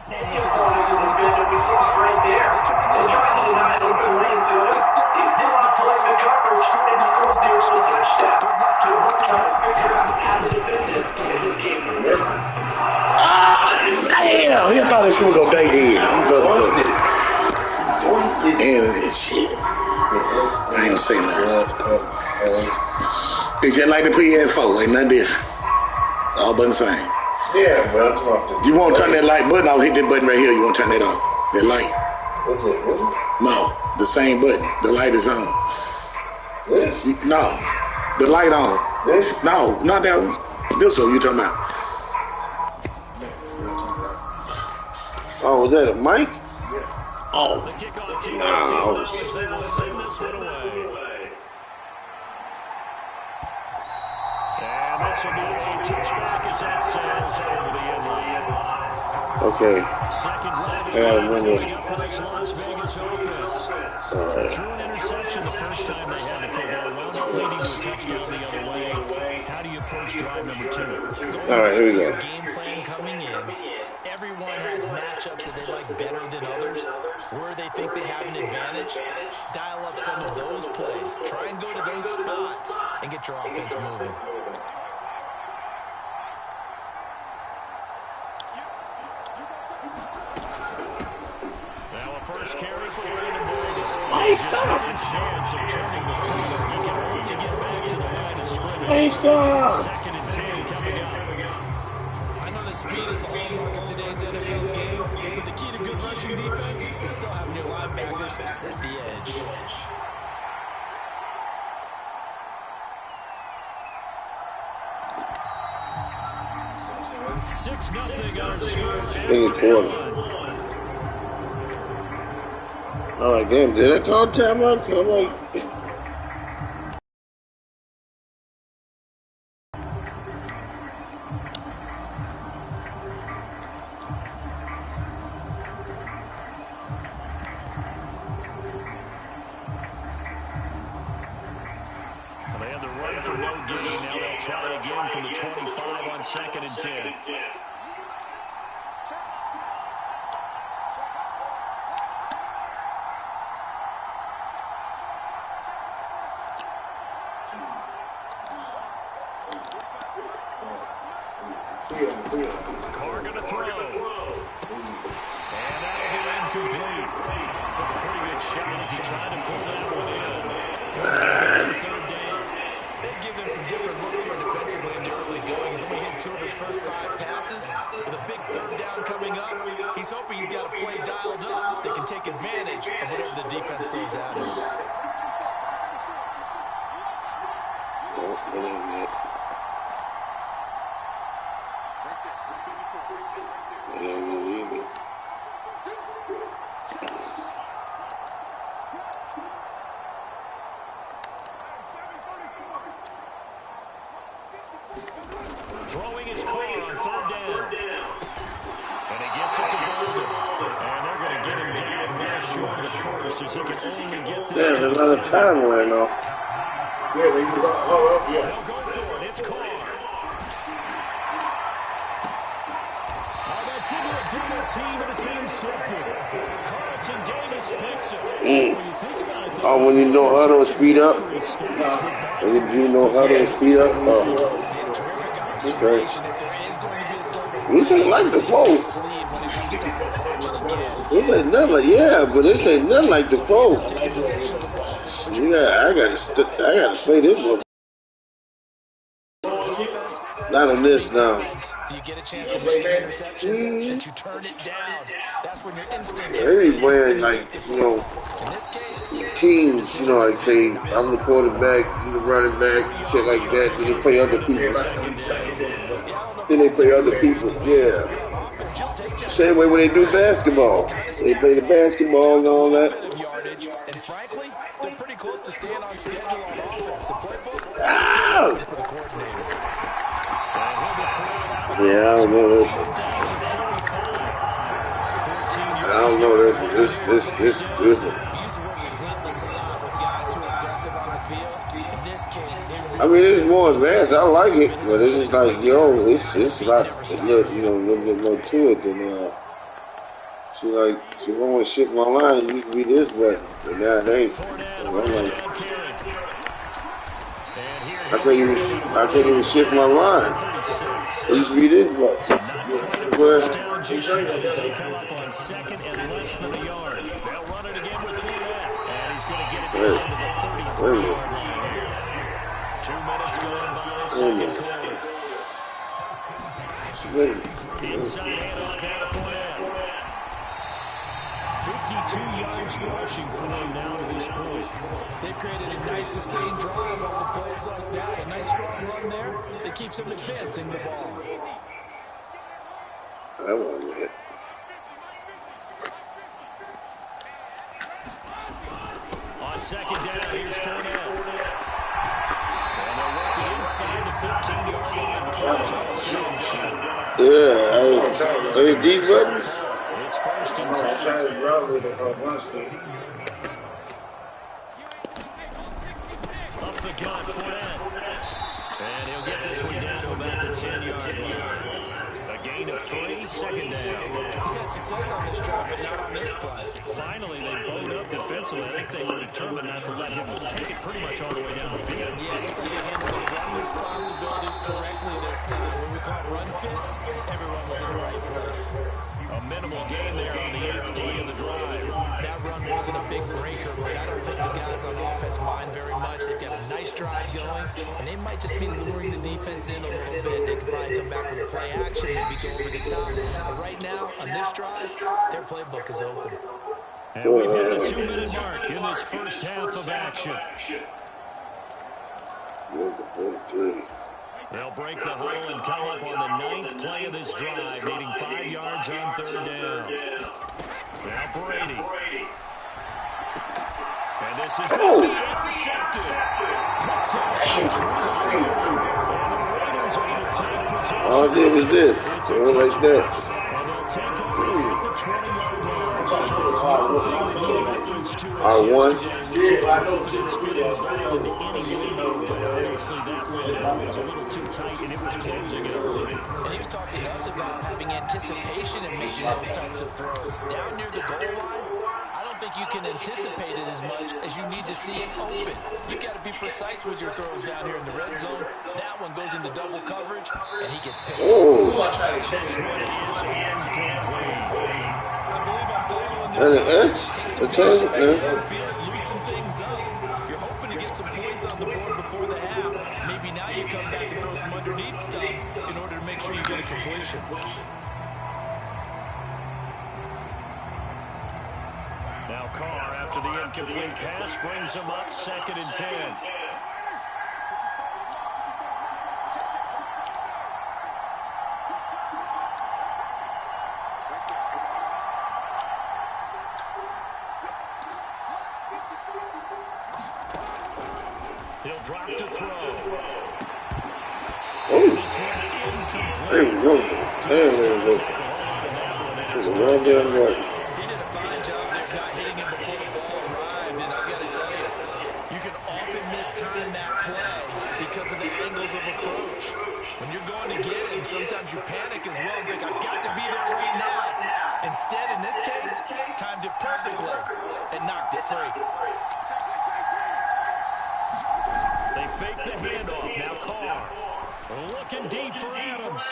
And it's a good thing we saw right there. They're trying to deny the lane to it. They still hold the cover and score the early touchdown. Good luck trying to figure out how to defend this game. Damn, he thought this was going to go back in. And shit. I ain't gonna say nothing. It's just like the PF4, ain't nothing different. All but the same. Yeah, bro. You won't turn that light button off, hit that button right here, you won't turn that off. That light. What's it? Really? No, the same button. The light is on. This? No, the light on. This? No, not that one. This one you talking about. Oh, was that a mic? Oh. No. And this will be a touchback as that sails over the end line. Okay. Second drive coming up for this Las Vegas offense. Threw an interception the first time they had the football. Wound up leading to a touchdown the other way. How do you approach drive number 2? All right, here we go. Game plan coming in. Everyone has matchups that they like better than others. Where they think they have an advantage, dial up some of those plays. Try and go to those spots and get your offense moving. Now a first carry for Brandon Brady. Just a chance of turning the corner. He can only get back to the line of scrimmage. Second and 10 coming up. I know that speed is the hallmark of today's NFL game, but the key to good rushing defense is still having your linebackers set the edge. In the quarter. All right, damn, did I call timeout? I'm like... They had the run for no gain. Now they'll try again from the 25 on second and 10. Carr gonna throw. And that'll be incomplete. Took a pretty good shot as he tried to pull that one in. Third down. They've given him some different looks here defensively in the early going. He's only hit 2 of his first 5 passes. With a big third down coming up, he's hoping he's got a play dialed up that can take advantage of whatever the defense throws at him. Throwing his car on third down. And he gets it to Bolden. And they're going to get him down there short of the first as he can only get this. Damn, there's another time wearing off. Yeah, they was all up, yeah. They'll go for it. It's Carr. That's into a double team and it's intercepted. Carlton Davis picks it. Oh, when you know huddle and speed up? When you know huddle and speed up? Oh. That's great. This ain't like the foe. This ain't nothing like, yeah, but this ain't nothing like the foe. Yeah, I gotta say this one. Not on this now. Do you get a chance to make an interception that you turn it down? That's when your instinct They be playing like, you know, in this case, teams, you know, like say, I'm the quarterback, you the running back, shit like that. Then they play other people. Then they play other people, yeah. Same way when they do basketball. They play the basketball and all that. yardage, and frankly, they're pretty close to staying on schedule on offense. The playbook Ah! for the coordinator. Yeah, I don't know this one. I don't know this one. This one. He's working relentless a lot with guys who are aggressive on the field. In this case, I mean, it's more advanced. I like it, but it's just like, yo, it's a lot, a little bit more to it than She want to shift my line. It used to be this button, but now it ain't. I'm like, I can't even shift my line. It used to be this button. Where? They come up on second and less than a yard. They'll run it again with Fournette. And he's going to get it down to the 33-yard line here. 2 minutes going by the second quarter. Inside handoff down to Fournette. 52 yards rushing for them now to this point. They've created a nice sustained drive off the plays like that. A nice strong run there. It keeps them advancing the ball. That wasn't it. On second down, here's Fournette. And they're working inside the 15-yard line. Yeah, hey, these buttons? It's first and 10. Up the gun, Fournette. And he'll get this one down to about the 10-yard line. A gain of 3, second down. He's had success on this drive, but not on this play. Finally, they bowed up defensively. I think they were determined not to let him take it pretty much all the way down the field. Yeah, it looks like they handled the run responsibilities correctly this time. When we call run fits, everyone was in the right place. A minimal gain there on the 8th play of the drive. That run wasn't a big breaker, but I don't think the guys on offense mind very much. They've got a nice drive going, and they might just be luring the defense in a little bit. They could probably come back with a play action, maybe go over the top. But right now, on this drive, their playbook is open. And we've hit the 2-minute mark in this first half of action. They'll break the huddle and come up on the 9th play of this drive, needing 5 yards on third down. Now Brady. And this is going to be intercepted. All I did was this. Something like that. And they'll take over at the 20-yard line. R1. Obviously, that window was a little too tight, and it was closing it early. And he was talking to us about having anticipation and making those types of throws. Down near the goal line, I don't think you can anticipate it as much as you need to see it open. You've got to be precise with your throws down here in the red zone. That one goes into double coverage, and he gets picked. Oh. And the edge? The turn? Loosen things up. You're hoping to get some points on the board before the half. Maybe now you come back and throw some underneath stuff in order to make sure you get a completion. Now Carr, after the incomplete pass, brings him up 2nd and 10. He'll drop to throw. Oh. This one incomplete. There was open. Damn, there was open. It was well done right. He did a fine job there not hitting him before the ball arrived, and I've got to tell you, you can often mistime that play because of the angles of approach. When you're going to get him, sometimes you panic as well and think, I've got to be there right now. Instead, in this case, timed it perfectly and knocked it free. They fake the handoff. Now Carr. Looking deep for Adams.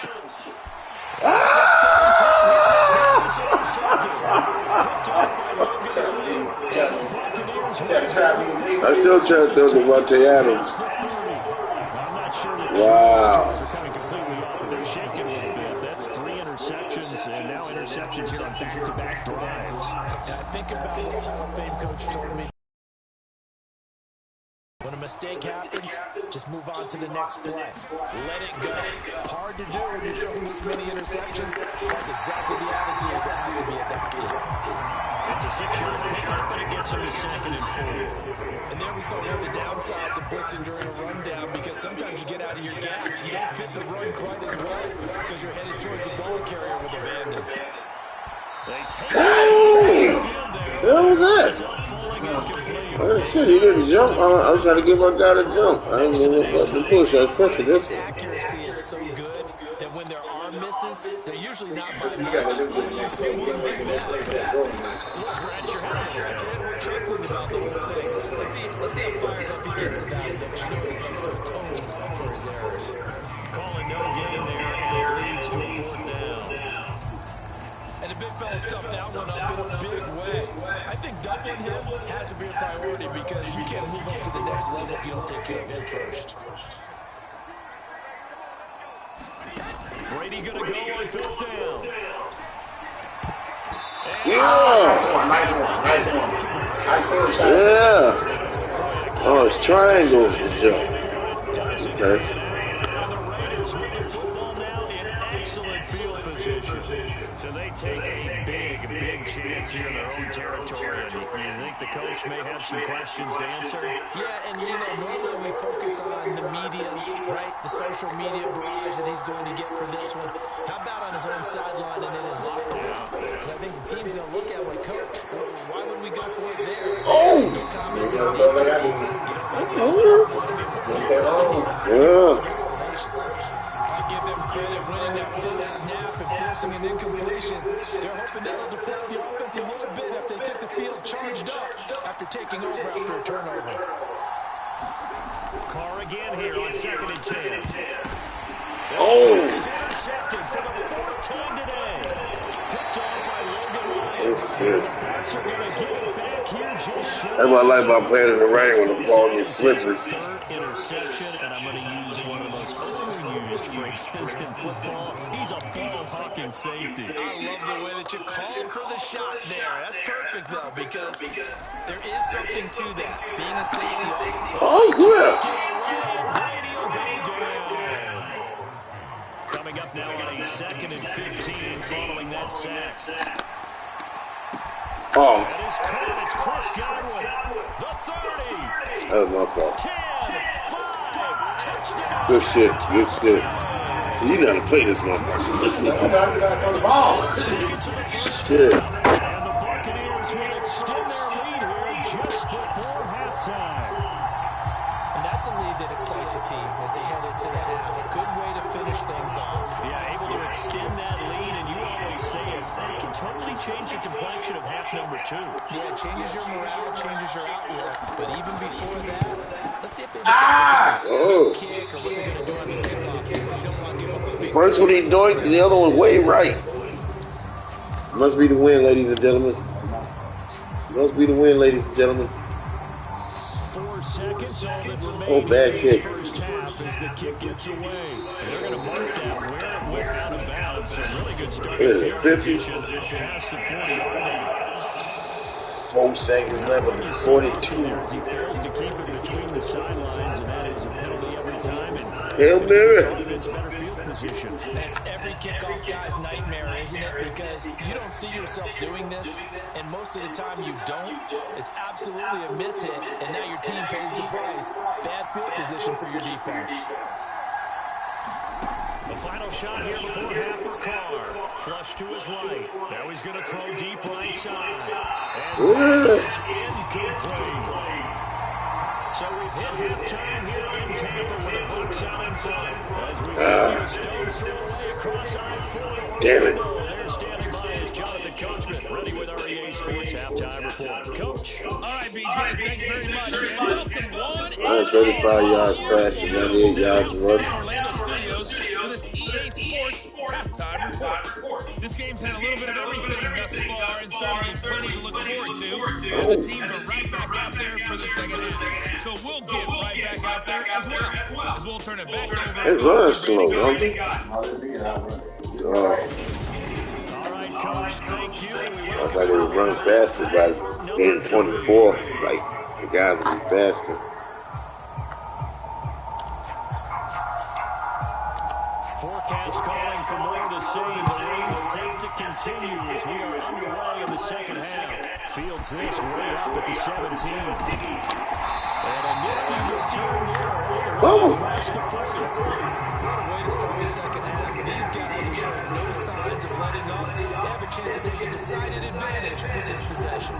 I still try to throw Devontae Adams. Wow. They're shaking a little bit. That's 3 interceptions, and now interceptions here on back-to-back drives. Now, think about what a Hall of Fame coach told me. When a mistake happens, just move on to the next play. Let it go. Hard to do when you're throwing this many interceptions. That's exactly the attitude that has to be adopted. It's a 6-yard pickup, and it gets him to 2nd and 4. And there we saw one of the downsides of blitzing during a rundown, because sometimes you get out of your gaps. You don't fit the run quite as well because you're headed towards the ball carrier with abandon. Dang! What was that? Oh, shit, he didn't jump. I was trying to get my guy to jump. I didn't know what button to push. I was pressing this one. Accuracy is so good that when their arm misses, they're usually not by much. So you see one like that. We'll scratch your head. We're chuckling about the whole thing. Let's see how fired up he gets about it, though, because you know he likes to atone for his errors. Calling no gain there, and it leads to a 4th down. And the big fella stuffed that one up in a big way. I think doubling him has to be a priority because you can't move up to the next level if you don't take care of him first. Brady going to go on 5th down. Yeah. Oh, it's triangle for the jump. Okay. With the football now in excellent field position. So they take a big chance here in their own territory. And you think the coach may have some questions to answer? Yeah, and normally we focus on the media, right? The social media barrage that he's going to get for this one. How about on his own sideline and in his locker room? Because I think the team's going to look at him like, Coach, why would we go for it there? No comments on defense. Some explanations. I'll give them credit winning that first snap and forcing an incompletion. They're hoping that'll deflect the offense a little bit if they took the field charged up after taking over after a turnover. Carr again here on 2nd and 10. Oh! This is intercepted for the 4th time today. Picked off by Logan Ryan. That's it. Bats are going to get it back here just short. That's what I like about playing in the rain when the ball gets slippery. 3rd interception, and I'm going to use one of the most overused phrases in football. He's a ball-hawking safety. I love the way that you called for the shot there. That's perfect, though, because there is something to that. Being a safety. Oh, yeah. Coming up now on a 2nd and 15 following that sack. Oh. That is caught. It's Chris Godwin. The 30. That was my fault. 10, 5, touchdown. Good shit. Good shit. See, you know how to play this motherfucker. Shit. And the Buccaneers will extend their lead here just before halftime. And that's a lead that excites a team as they head into the half. Good way to finish things off. Yeah, able to extend that lead, and you always say it, that it can totally change the complexion of half number 2. Yeah, it changes your morale, changes your outlook. But even before that, let's see if they decide to kick or what they're going to do on the kickoff. Because you don't want to give up a big First one he doinked, the other one way right. Must be the win, ladies and gentlemen. Must be the win, ladies and gentlemen. 4 seconds, all that remains. Oh, bad kick. First half as the kick gets away. And they're going to mark that where it went out of bounds. So really good starting field 50. position past the 40-yard line. 4 seconds left with the 42. As he fails to keep it between the sidelines, and that is a penalty every time. And Hail Mary. it's better field position. That's every kickoff guy's nightmare, isn't it? Because you don't see yourself doing this, and most of the time you don't. It's absolutely a miss hit, and now your team pays the price. Bad field position for your defense. The final shot here before half for Carr. Flush to his right. Now he's going to throw deep right side. And that is incomplete. So we've hit halftime here in Tampa with a Bucs out in front. As we see the Stones throw away across I-40. Damn it. There standing by is Jonathan Coachman, ready with our EA Sports Halftime Report. Coach. All right, BJ, thanks very much. And welcome 135 yards passing, 98 yards running. Orlando Studios for this EA Sports Halftime Report. This game's had a little bit of everything thus far, and certainly plenty to look forward to, as the teams are right back out there for the second half. So we'll get right back out there as well, as we'll turn it back over. It runs slow, don't it? All right, Coach, thank you. I thought they would run faster by being 24. Like, the guys would be faster. Forecast calling for more of the same. The rain set to continue as we are underway in the second half. Fields this way up at the 17. And a nifty return here. Across the 40. What a way to start the second half. These guys are showing no signs of letting up. They have a chance to take a decided advantage with this possession.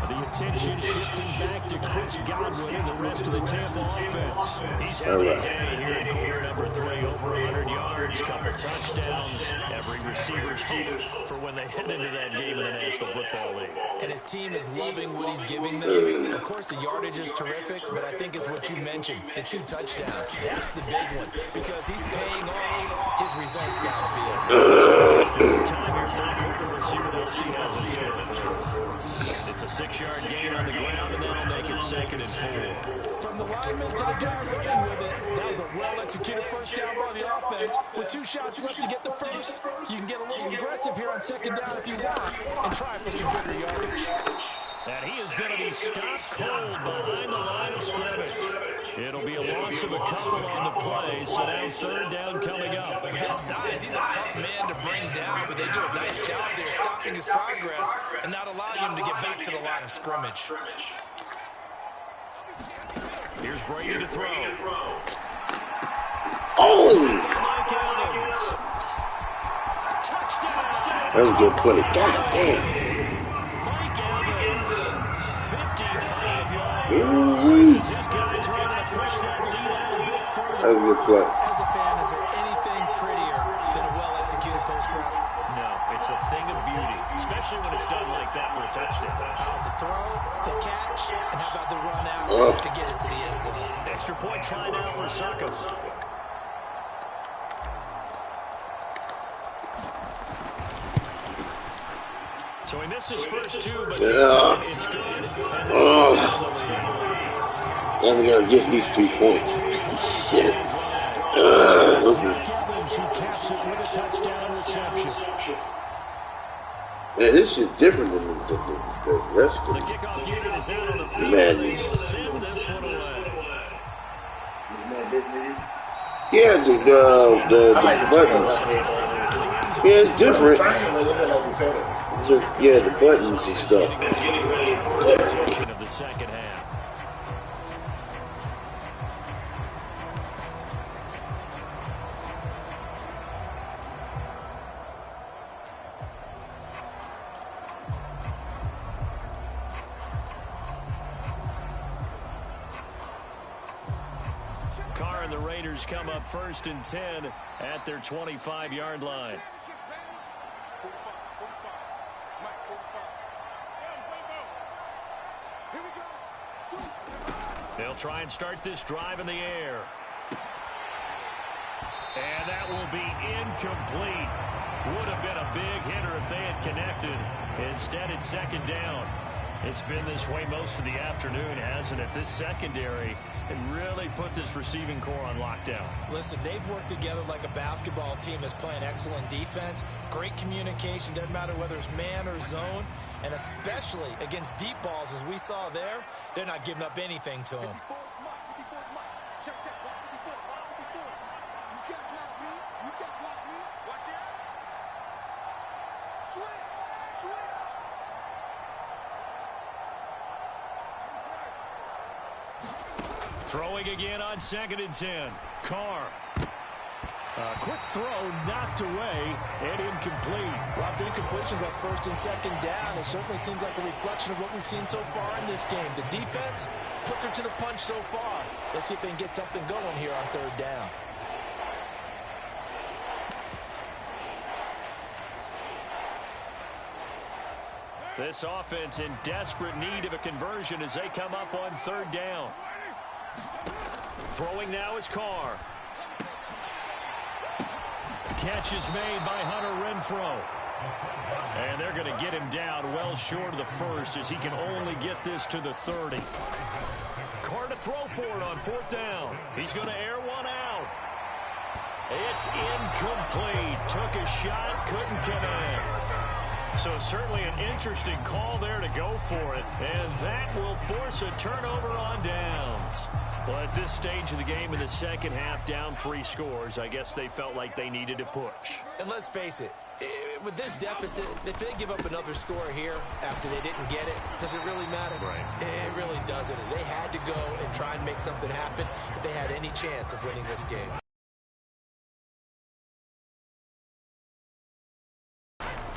The attention shifting back to Chris Godwin and the rest of the Tampa offense. He's having a day here in quarter number 3. Over 100 yards, couple touchdowns. Every receiver's hope for when they head into that game in the National Football League. And his team is loving what he's giving them. Of course, the yardage is terrific, but I think it's what you mentioned, the 2 touchdowns. That's the big one, because he's paying off his results downfield. Time here for the quarter receiver. We'll see how's in store for us. It's a 6-yard gain on the ground, and that'll make it 2nd and 4. From the lineman to the guy running with it, that was a well-executed first down by the offense. With 2 shots left to get the first, you can get a little aggressive here on 2nd down if you want, and try for some bigger yardage. And he is going to be stopped cold behind the line of scrimmage. It'll be a loss of a couple on the play, so now 3rd down coming up. With his size, he's a tough man to bring down, but they do a nice job there stopping his progress and not allowing him to get back to the line of scrimmage. Here's Brady to throw. Oh! Mike Evans. Touchdown! That was a good play. God damn. Mike Evans, 55 yards. Ooh-wee. His guys are able to push that lead out a bit further. That was a good play. As a fan, is there anything prettier than a well-executed post route? No, it's a thing of beauty, especially when it's done like that for a touchdown. The throw, the catch, and how about the run out to get it to the end zone? Extra point try now for Saka. So he missed his first 2, but it's good. Now we gotta get these 3 points. Shit. Evans, who caps it with a touchdown reception. Man, this is different than the rest of The kickoff unit is out on the field. madness. Send this one away. Yeah, the buttons. Yeah, it's different. Just, yeah, the buttons and stuff. Of the second half. Carr and the Raiders come up 1st and 10 at their 25-yard line. They'll try and start this drive in the air. And that will be incomplete. Would have been a big hitter if they had connected. Instead, it's 2nd down. It's been this way most of the afternoon, hasn't it? This secondary can really put this receiving core on lockdown. Listen, they've worked together like a basketball team that's playing excellent defense. Great communication, doesn't matter whether it's man or zone. And especially against deep balls, as we saw there, they're not giving up anything to them. Throwing again on 2nd and 10. Carr. Quick throw knocked away and incomplete. Rob, the incompletions on 1st and 2nd down. It certainly seems like a reflection of what we've seen so far in this game. The defense, quicker to the punch so far. Let's see if they can get something going here on 3rd down. This offense in desperate need of a conversion as they come up on 3rd down. Throwing now is Carr. Catch is made by Hunter Renfrow. And they're going to get him down well short of the 1st as he can only get this to the 30. Carr to throw for it on 4th down. He's going to air one out. It's incomplete. Took a shot, couldn't connect. So certainly an interesting call there to go for it. And that will force a turnover on downs. Well, at this stage of the game in the second half, down 3 scores, I guess they felt like they needed to push. And let's face it, with this deficit, if they give up another score here after they didn't get it, does it really matter? Right. It really doesn't. They had to go and try and make something happen if they had any chance of winning this game.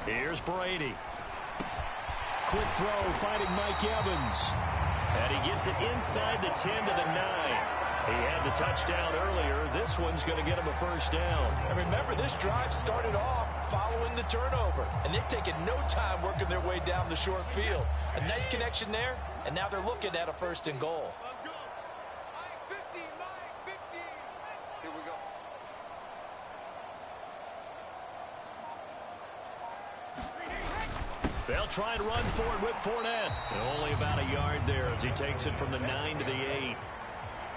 Here's Brady. Quick throw, fighting Mike Evans. And he gets it inside the 10 to the 9. He had the touchdown earlier. This one's going to get him a first down. And remember, this drive started off following the turnover. And they've taken no time working their way down the short field. A nice connection there, and now they're looking at a 1st and goal. Here we go. They'll try and run for it with Fournette. And only about a yard there as he takes it from the 9 to the 8.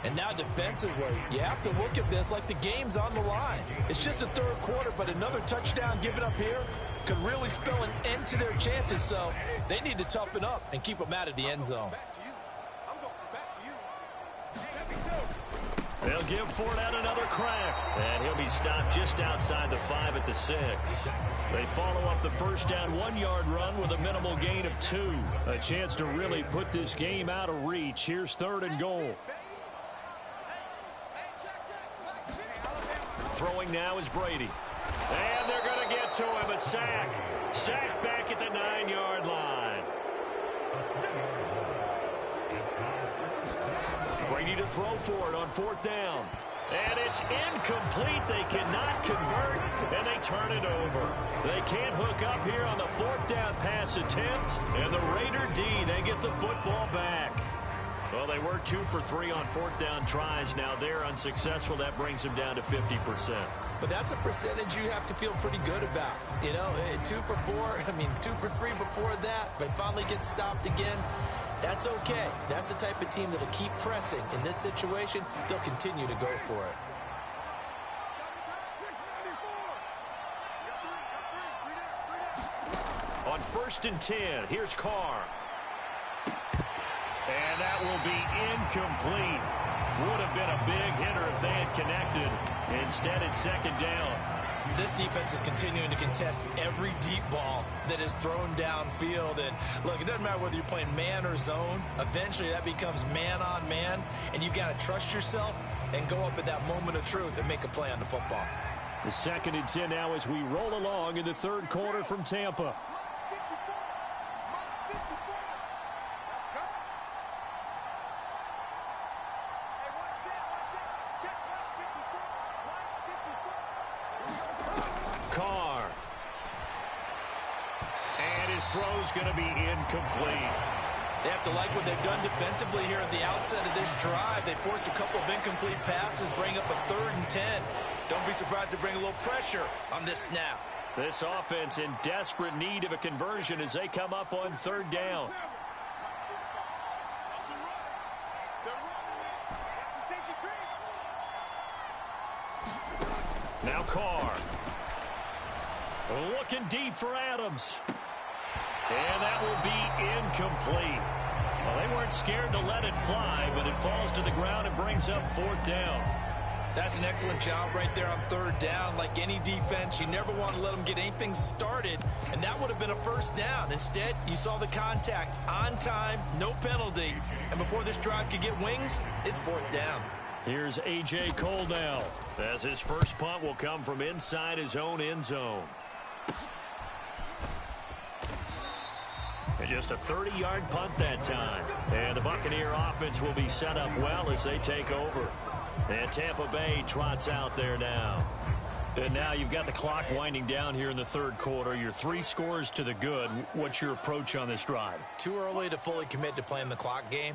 And now defensively, you have to look at this like the game's on the line. It's just the 3rd quarter, but another touchdown given up here could really spell an end to their chances. So they need to toughen up and keep them out of the end zone. They'll give Fournette another crack. And he'll be stopped just outside the 5 at the 6. They follow up the first down 1-yard run with a minimal gain of 2. A chance to really put this game out of reach. Here's 3rd and goal. Throwing now is Brady. And they're going to get to him. A sack. Sack back at the 9-yard line. Brady to throw for it on 4th down. And it's incomplete. They cannot convert, and they turn it over. They can't hook up here on the 4th down pass attempt. And the Raider D, they get the football back. Well, they were 2 for 3 on 4th down tries. Now they're unsuccessful. That brings them down to 50%. But that's a percentage you have to feel pretty good about. You know, 2 for 4, 2 for 3 before that. But finally get stopped again. That's okay. That's the type of team that'll keep pressing. In this situation, they'll continue to go for it. On 1st and 10, here's Carr. And that will be incomplete. Would have been a big hitter if they had connected. Instead, it's 2nd down. This defense is continuing to contest every deep ball that is thrown downfield. And look, it doesn't matter whether you're playing man or zone. Eventually, that becomes man on man. And you've got to trust yourself and go up at that moment of truth and make a play on the football. The 2nd and 10 now as we roll along in the 3rd quarter from Tampa. Carr. And his throw's going to be incomplete. They have to like what they've done defensively here at the outset of this drive. They forced a couple of incomplete passes, bring up a 3rd and 10. Don't be surprised to bring a little pressure on this snap. This offense in desperate need of a conversion as they come up on 3rd down. Now Carr. Looking deep for Adams. And that will be incomplete. Well, they weren't scared to let it fly, but it falls to the ground and brings up 4th down. That's an excellent job right there on 3rd down. Like any defense, you never want to let them get anything started, and that would have been a 1st down. Instead, you saw the contact on time, no penalty, and before this drive could get wings, it's 4th down. Here's A.J. Cole now, as his first punt will come from inside his own end zone. And just a 30-yard punt that time. And the Buccaneer offense will be set up well as they take over. And Tampa Bay trots out there now. And now you've got the clock winding down here in the 3rd quarter. You're 3 scores to the good. What's your approach on this drive? Too early to fully commit to playing the clock game.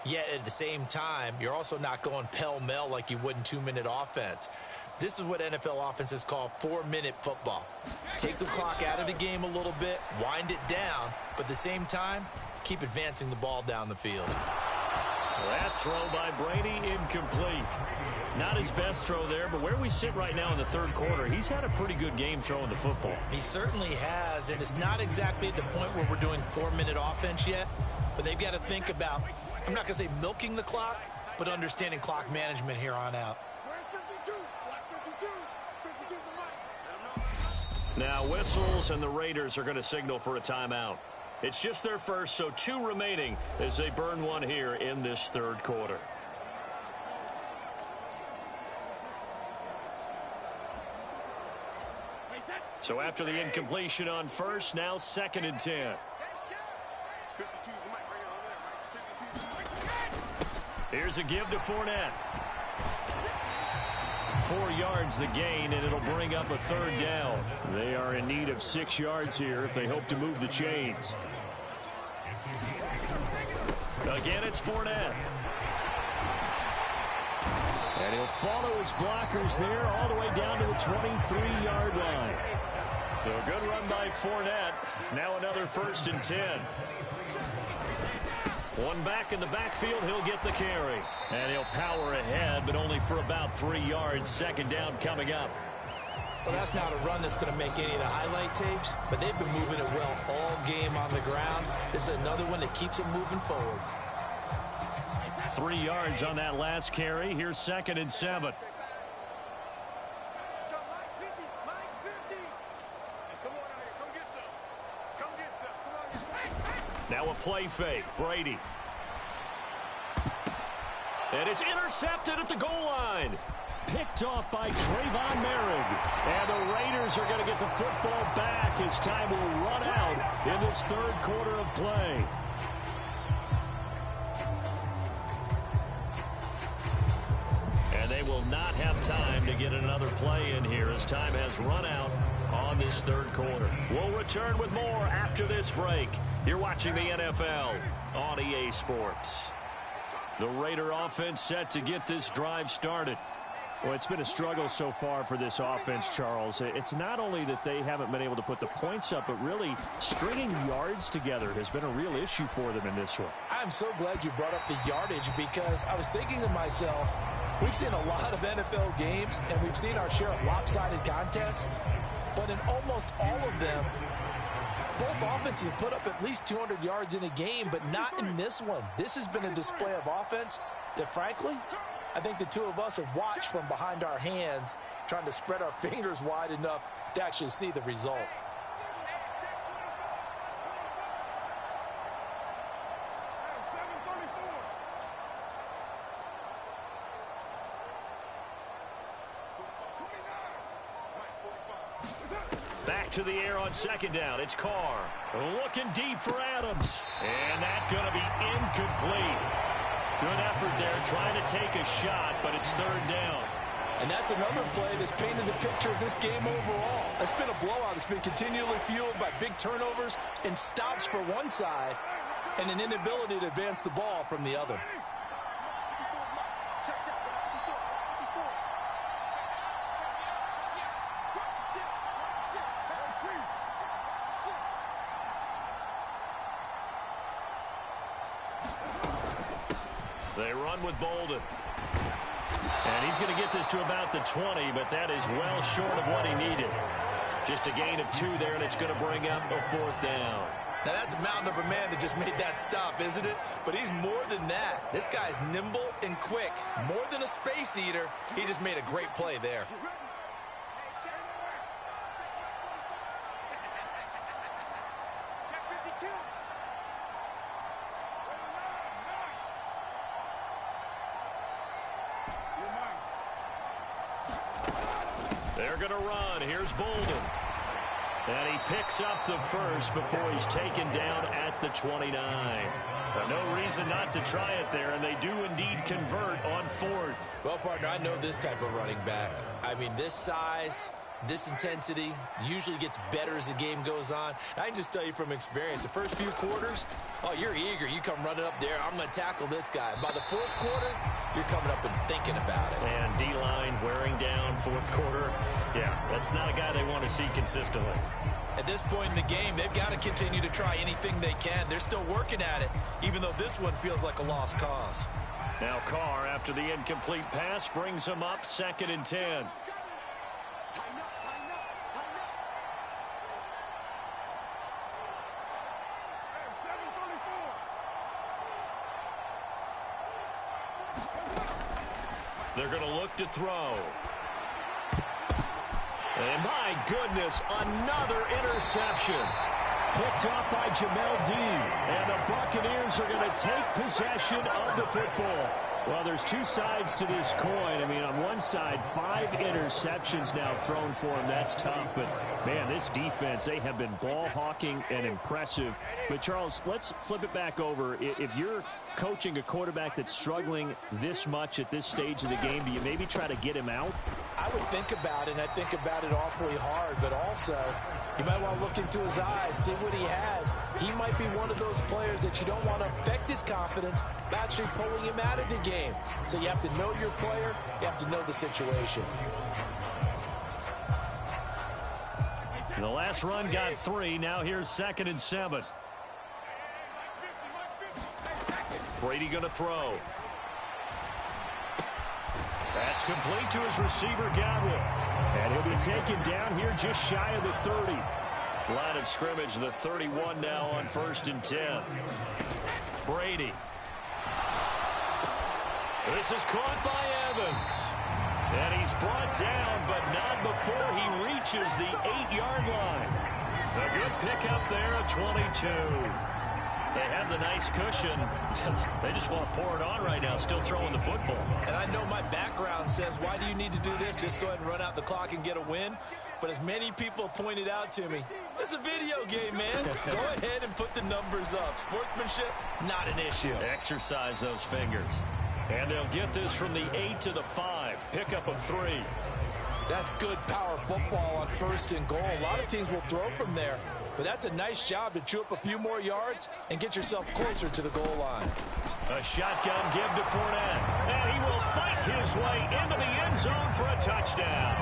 Yet at the same time, you're also not going pell-mell like you would in 2-minute offense. This is what NFL offenses call 4-minute football. Take the clock out of the game a little bit, wind it down, but at the same time, keep advancing the ball down the field. That throw by Brady, incomplete. Not his best throw there, but where we sit right now in the 3rd quarter, he's had a pretty good game throwing the football. He certainly has, and it's not exactly at the point where we're doing 4-minute offense yet, but they've got to think about, I'm not going to say milking the clock, but understanding clock management here on out. Now whistles, and the Raiders are going to signal for a timeout. It's just their first, so 2 remaining as they burn one here in this 3rd quarter. So after the incompletion on first, now 2nd and 10. Here's a give to Fournette. 4 yards the gain, and it'll bring up a 3rd down. They are in need of 6 yards here if they hope to move the chains. Again, it's Fournette. And he'll follow his blockers there all the way down to the 23-yard line. So a good run by Fournette. Now another 1st and 10. One back in the backfield, he'll get the carry. And he'll power ahead, but only for about 3 yards. 2nd down coming up. Well, that's not a run that's going to make any of the highlight tapes, but they've been moving it well all game on the ground. This is another one that keeps them moving forward. 3 yards on that last carry. Here's 2nd and 7. Now a play fake. Brady. And it's intercepted at the goal line. Picked off by Trayvon Merrick. And the Raiders are going to get the football back as time will run out in this 3rd quarter of play. And they will not have time to get another play in here as time has run out on this 3rd quarter. We'll return with more after this break. You're watching the NFL on EA Sports. The Raider offense set to get this drive started. Well, it's been a struggle so far for this offense, Charles. It's not only that they haven't been able to put the points up, but really stringing yards together has been a real issue for them in this one. I'm so glad you brought up the yardage because I was thinking to myself, we've seen a lot of NFL games and we've seen our share of lopsided contests, but in almost all of them, both offenses have put up at least 200 yards in a game, but not in this one. This has been a display of offense that, frankly, I think the two of us have watched from behind our hands, trying to spread our fingers wide enough to actually see the result. Back to the air on 2nd down. It's Carr. Looking deep for Adams. And that's going to be incomplete. Good effort there trying to take a shot, but it's 3rd down. And that's another play that's painted the picture of this game overall. It's been a blowout. It's been continually fueled by big turnovers and stops for one side and an inability to advance the ball from the other. They run with Bolden. And he's going to get this to about the 20, but that is well short of what he needed. Just a gain of 2 there, and it's going to bring up a 4th down. Now, that's a mountain of a man that just made that stop, isn't it? But he's more than that. This guy's nimble and quick. More than a space eater, he just made a great play there. They're going to run. Here's Bolden. And he picks up the first before he's taken down at the 29. No reason not to try it there, and they do indeed convert on 4th. Well, partner, I know this type of running back. I mean, this size, this intensity usually gets better as the game goes on. I can just tell you from experience, the first few quarters, oh, you're eager. You come running up there, I'm going to tackle this guy. By the 4th quarter, you're coming up and thinking about it. And D-line wearing down 4th quarter. Yeah, that's not a guy they want to see consistently. At this point in the game, they've got to continue to try anything they can. They're still working at it, even though this one feels like a lost cause. Now Carr, after the incomplete pass, brings him up 2nd and 10. They're going to look to throw. And my goodness, another interception. Picked off by Jamel Dean. And the Buccaneers are going to take possession of the football. Well, there's two sides to this coin. I mean, on one side, 5 interceptions now thrown for him. That's tough. But, man, this defense, they have been ball hawking and impressive. But, Charles, let's flip it back over. If you're coaching a quarterback that's struggling this much at this stage of the game, do you maybe try to get him out? I would think about it, and I think about it awfully hard. But also, you might want to look into his eyes, see what he has. He might be one of those players that you don't want to affect his confidence by actually pulling him out of the game. So you have to know your player. You have to know the situation. The last run got 3. Now here's 2nd and 7. Brady going to throw. That's complete to his receiver, Godwin. And he'll be taken down here just shy of the 30. Line of scrimmage, the 31 now on 1st and 10. Brady. This is caught by Evans. And he's brought down, but not before he reaches the 8-yard line. A good pickup there at 22. They have the nice cushion. They just want to pour it on right now, still throwing the football. And I know my background says, why do you need to do this? Just go ahead and run out the clock and get a win. But as many people pointed out to me, this is a video game, man. Go ahead and put the numbers up. Sportsmanship, not an issue. Exercise those fingers. And they'll get this from the 8 to the 5. Pickup of 3. That's good power football on 1st and goal. A lot of teams will throw from there. But that's a nice job to chew up a few more yards and get yourself closer to the goal line. A shotgun give to Fournette. And he will fight his way into the end zone for a touchdown.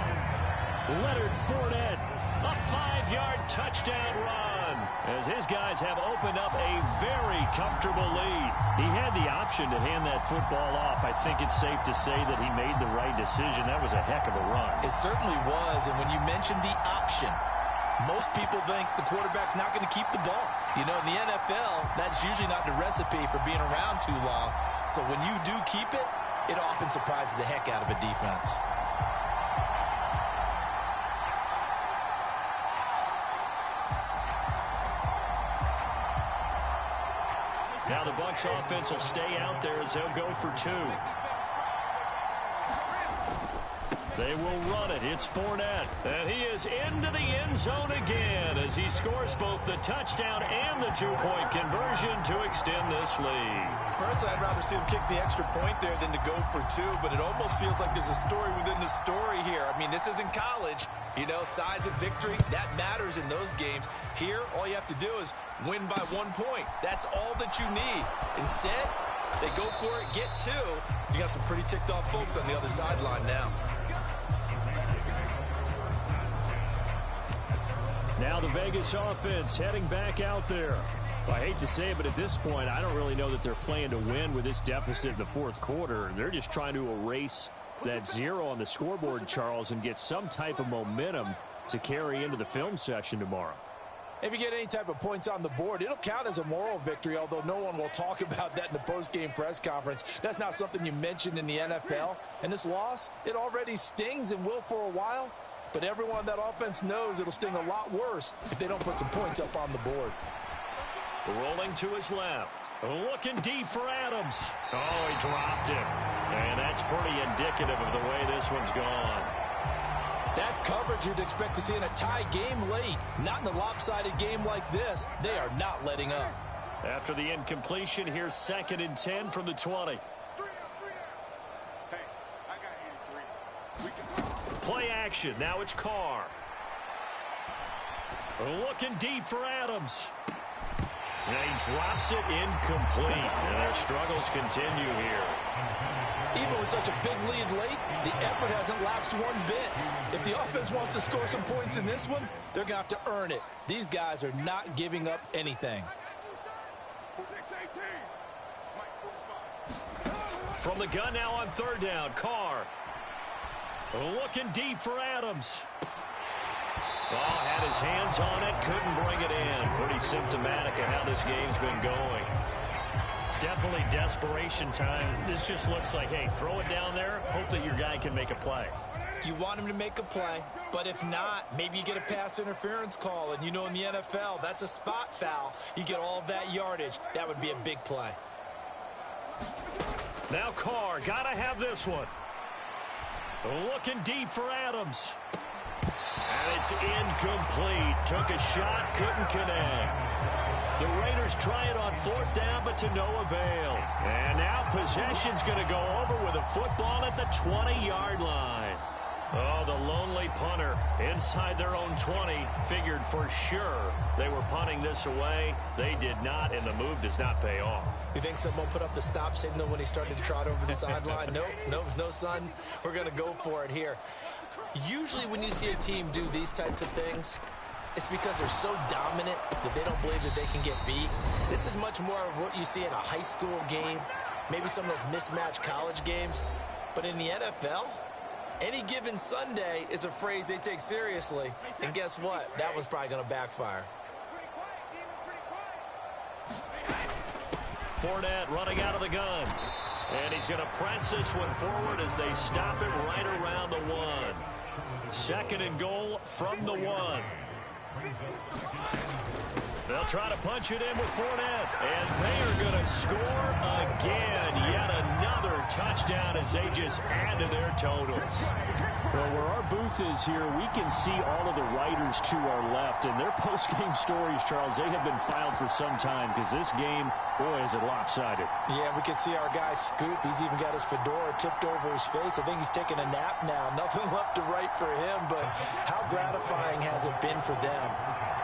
Leonard Fournette, a 5-yard touchdown run. As his guys have opened up a very comfortable lead. He had the option to hand that football off. I think it's safe to say that he made the right decision. That was a heck of a run. It certainly was. And when you mentioned the option, most people think the quarterback's not going to keep the ball. You know, in the NFL, that's usually not the recipe for being around too long. So when you do keep it, it often surprises the heck out of a defense. Now the Bucs offense will stay out there as they'll go for 2. They will run it. It's Fournette. And he is into the end zone again as he scores both the touchdown and the 2-point conversion to extend this lead. Personally, I'd rather see him kick the extra point there than to go for 2, but it almost feels like there's a story within the story here. I mean, this isn't college. You know, size of victory, that matters in those games. Here, all you have to do is win by 1 point. That's all that you need. Instead, they go for it, get 2. You got some pretty ticked off folks on the other sideline now. Now the Vegas offense heading back out there. I hate to say it, but at this point, I don't really know that they're playing to win with this deficit in the 4th quarter. They're just trying to erase that 0 on the scoreboard, Charles, and get some type of momentum to carry into the film session tomorrow. If you get any type of points on the board, it'll count as a moral victory, although no one will talk about that in the post-game press conference. That's not something you mentioned in the NFL. And this loss, it already stings and will for a while. But everyone on that offense knows it'll sting a lot worse if they don't put some points up on the board. Rolling to his left. Looking deep for Adams. Oh, he dropped it. And that's pretty indicative of the way this one's gone. That's coverage you'd expect to see in a tie game late. Not in a lopsided game like this. They are not letting up. After the incompletion, here's 2nd and 10 from the 20. Play action. Now it's Carr. Looking deep for Adams. And he drops it incomplete. And their struggles continue here. Even with such a big lead late, the effort hasn't lapsed one bit. If the offense wants to score some points in this one, they're going to have to earn it. These guys are not giving up anything. From the gun now on 3rd down, Carr. Looking deep for Adams. Oh, had his hands on it, couldn't bring it in. Pretty symptomatic of how this game's been going. Definitely desperation time. This just looks like, hey, throw it down there, hope that your guy can make a play. You want him to make a play, but if not, maybe you get a pass interference call. And you know in the NFL, that's a spot foul. You get all that yardage. That would be a big play. Now Carr, gotta have this one. Looking deep for Adams. And it's incomplete. Took a shot, couldn't connect. The Raiders try it on 4th down, but to no avail. And now possession's going to go over with a football at the 20-yard line. Oh, the lonely punter inside their own 20 figured for sure they were punting this away. They did not, and the move does not pay off. You think someone put up the stop signal when he started to trot over the sideline? No, son. We're going to go for it here. Usually when you see a team do these types of things, it's because they're so dominant that they don't believe that they can get beat. This is much more of what you see in a high school game, maybe some of those mismatched college games. But in the NFL, any given Sunday is a phrase they take seriously. And guess what? That one's probably going to backfire. Fournette running out of the gun. And he's going to press this one forward as they stop it right around the 1. 2nd and goal from the 1. They'll try to punch it in with Fournette. And they are going to score again. Yet another touchdown as they just add to their totals. Well, where our booth is here, we can see all of the writers to our left. And their post-game stories, Charles, they have been filed for some time because this game, boy, is it lopsided. Yeah, we can see our guy Scoop. He's even got his fedora tipped over his face. I think he's taking a nap now. Nothing left to write for him, but how gratifying has it been for them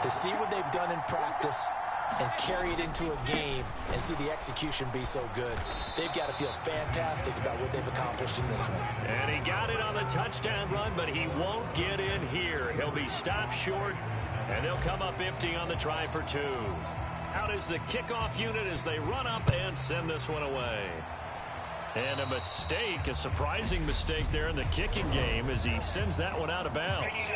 to see what they've done in practice and carry it into a game and see the execution be so good. They've got to feel fantastic about what they've accomplished in this one. And he got it on the touchdown run, but he won't get in here. He'll be stopped short, and they'll come up empty on the try for 2. Out is the kickoff unit as they run up and send this one away. And a mistake, a surprising mistake there in the kicking game as he sends that one out of bounds.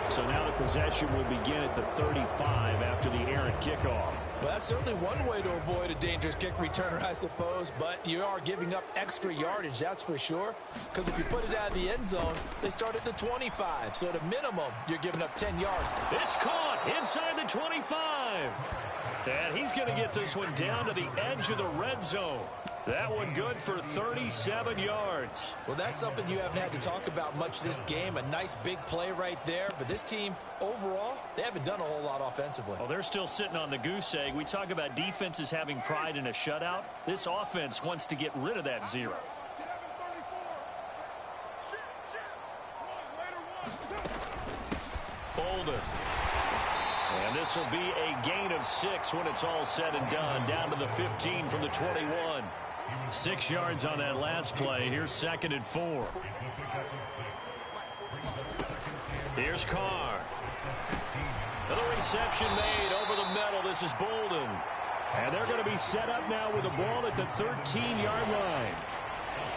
So now the possession will begin at the 35 after the errant kickoff. Well, that's certainly one way to avoid a dangerous kick returner, I suppose, but you are giving up extra yardage, that's for sure, because if you put it out of the end zone, they start at the 25, so at a minimum, you're giving up 10 yards. It's caught inside the 25, and he's going to get this one down to the edge of the red zone. That one good for 37 yards. Well, that's something you haven't had to talk about much this game. A nice big play right there. But this team, overall, they haven't done a whole lot offensively. Well, they're still sitting on the goose egg. We talk about defenses having pride in a shutout. This offense wants to get rid of that 0. Bolden. And this will be a gain of 6 when it's all said and done. Down to the 15 from the 21. 6 yards on that last play. Here's 2nd and 4. Here's Carr. Another reception made over the middle. This is Bolden. And they're going to be set up now with the ball at the 13-yard line.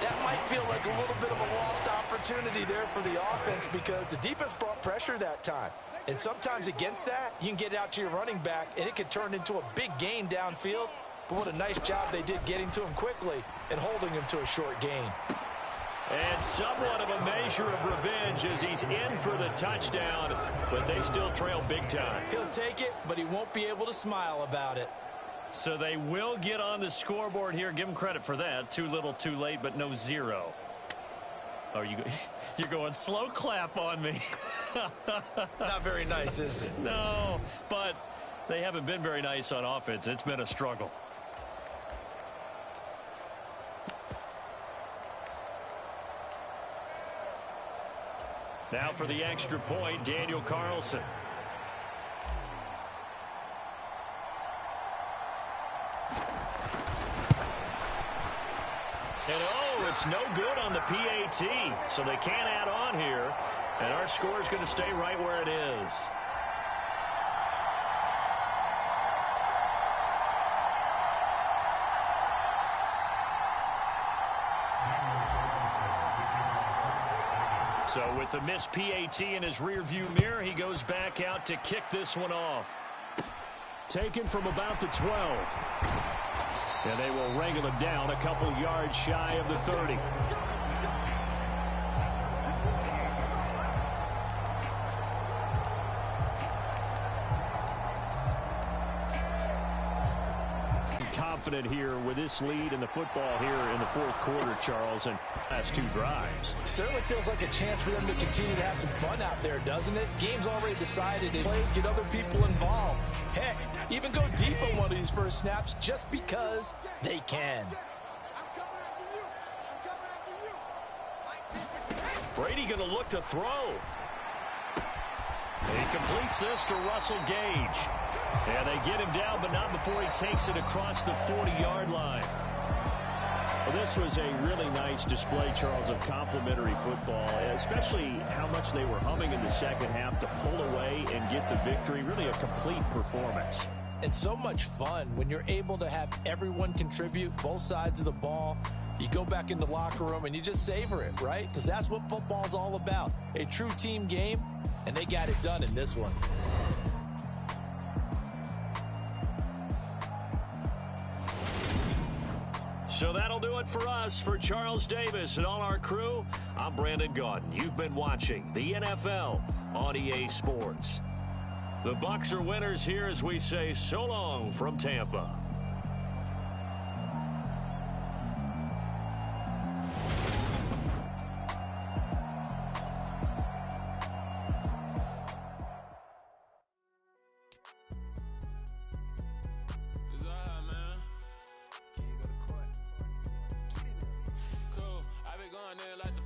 That might feel like a little bit of a lost opportunity there for the offense because the defense brought pressure that time. And sometimes against that, you can get out to your running back, and it could turn into a big gain downfield. But what a nice job they did getting to him quickly and holding him to a short gain. And somewhat of a measure of revenge as he's in for the touchdown, but they still trail big time. He'll take it, but he won't be able to smile about it. So they will get on the scoreboard here. Give them credit for that. Too little, too late, but no 0. Oh, you're going slow clap on me. Not very nice, is it? No, but they haven't been very nice on offense. It's been a struggle. Now for the extra point, Daniel Carlson. And oh, it's no good on the PAT, so they can't add on here. And our score is going to stay right where it is. So with the missed PAT in his rearview mirror, he goes back out to kick this one off. Taken from about the 12. And they will wrangle him down a couple yards shy of the 30. confident here with this lead in the football here in the fourth quarter, Charles, and last 2 drives. Certainly feels like a chance for them to continue to have some fun out there, doesn't it? Game's already decided, and plays get other people involved. Heck, even go deep on one of these first snaps just because they can. Brady going to look to throw. He completes this to Russell Gage. Yeah, they get him down, but not before he takes it across the 40-yard line. Well, this was a really nice display, Charles, of complimentary football, especially how much they were humming in the second half to pull away and get the victory. Really a complete performance. And so much fun when you're able to have everyone contribute, both sides of the ball. You go back in the locker room and you just savor it, right? Because that's what football's all about. A true team game, and they got it done in this one. So that'll do it for us. For Charles Davis and all our crew, I'm Brandon Gaudin. You've been watching the NFL on EA Sports. The Bucs are winners here as we say so long from Tampa. I've been going there like the